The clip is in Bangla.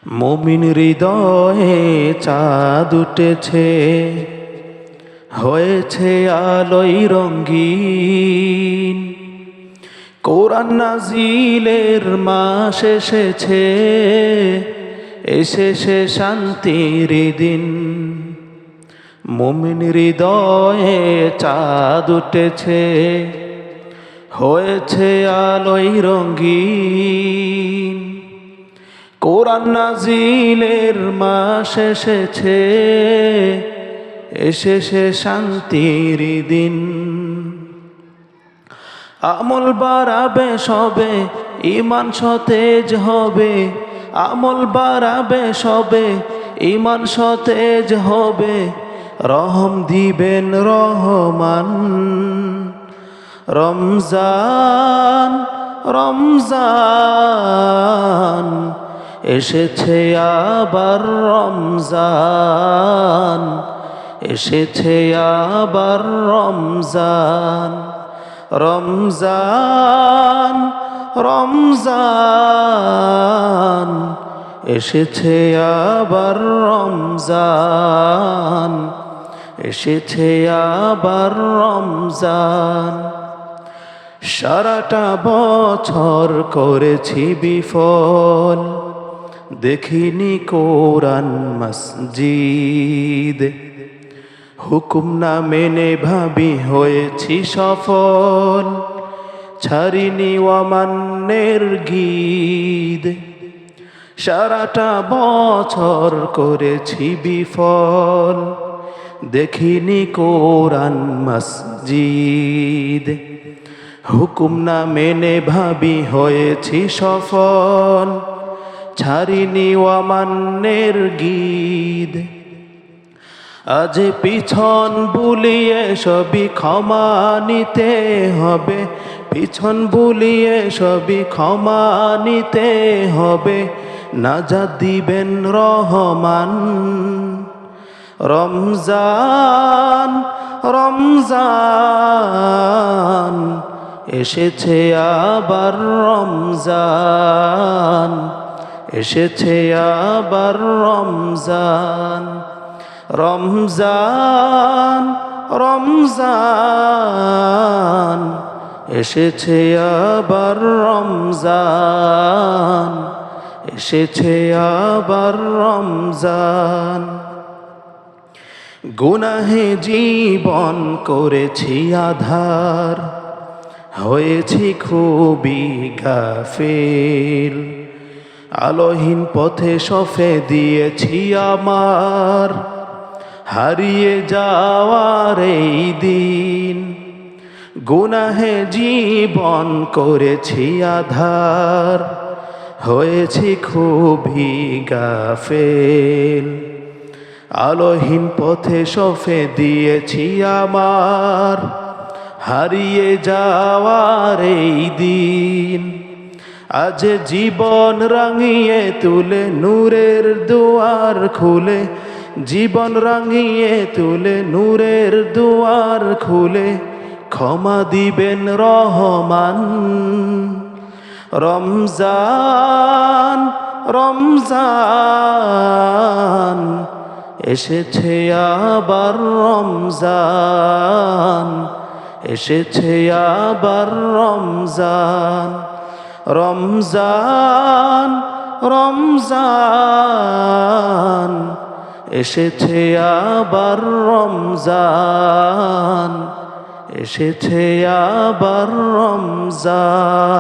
মুমিন হৃদয়ে চাঁদ উঠেছে, হয়েছে আলোয় রঙিন। কোরআন নাজিলের মাস এসেছে, এসেছে শান্তির দিন। মুমিন হৃদয়ে চাঁদ উঠেছে, হয়েছে আলোয় রঙিন। কোরআন নাজিলের মাস এসেছে, এসেছে শান্তির দিন। আমল বাড়াবে সবে, ঈমান সতেজ হবে। আমল বাড়াবে সবে, ঈমান সতেজ হবে। রহম দিবেন রহমান। রমজান রমজান এসেছে আবার রমজান, এসেছে আবার রমজান। রমজান রমজান এসেছে আবার রমজান, এসেছে আবার রমজান। সারাটা বছর করেছি বিফল, দেখিনি কোরআন মসজিদ। হুকুম না মেনে ভাবি হয়েছি সফল, ছাড়িনি অমান্যের গীত। সারাটা বছর করেছি বিফল, দেখিনি কোরআন মসজিদ। হুকুম না মেনে ভাবি হয়েছি সফল, ছাড়িনি অমান্যের গীত। আজ পিছন বুলিয়ে সবই ক্ষমা নিতে হবে, পিছন বুলিয়ে সবই ক্ষমা নিতে হবে। নাজাত দিবেন রহমান। রমজান রমজান এসেছে আবার রমজান, এসেছে আবার রমজান। রমজান রমজান এসেছে আবার রমজান, এসেছে আবার রমজান। গুনাহে জীবন করেছি আধার, হয়েছি খুবই গাফিল। আলোহীন পথে সফে দিয়েছি আমার, হারিয়ে যাওয়ার এই দিন। গুনাহে জীবন করেছি আধার, হয়েছি খুবই গাফিল। আলোহীন পথে সফে দিয়েছি আমার, হারিয়ে যাওয়ার এই দিন। আজ জীবন রাঙিয়ে তুলে নূরের দুয়ার খুলে, জীবন রাঙিয়ে তুলে নূরের দুয়ার খুলে। ক্ষমা দিবেন রহমান। রমজান রমজান এসেছে আবার রমজান, এসেছে আবার রমজান। রমজান রমজান এসেছে আবার রমজান, এসেছে আবার রমজান।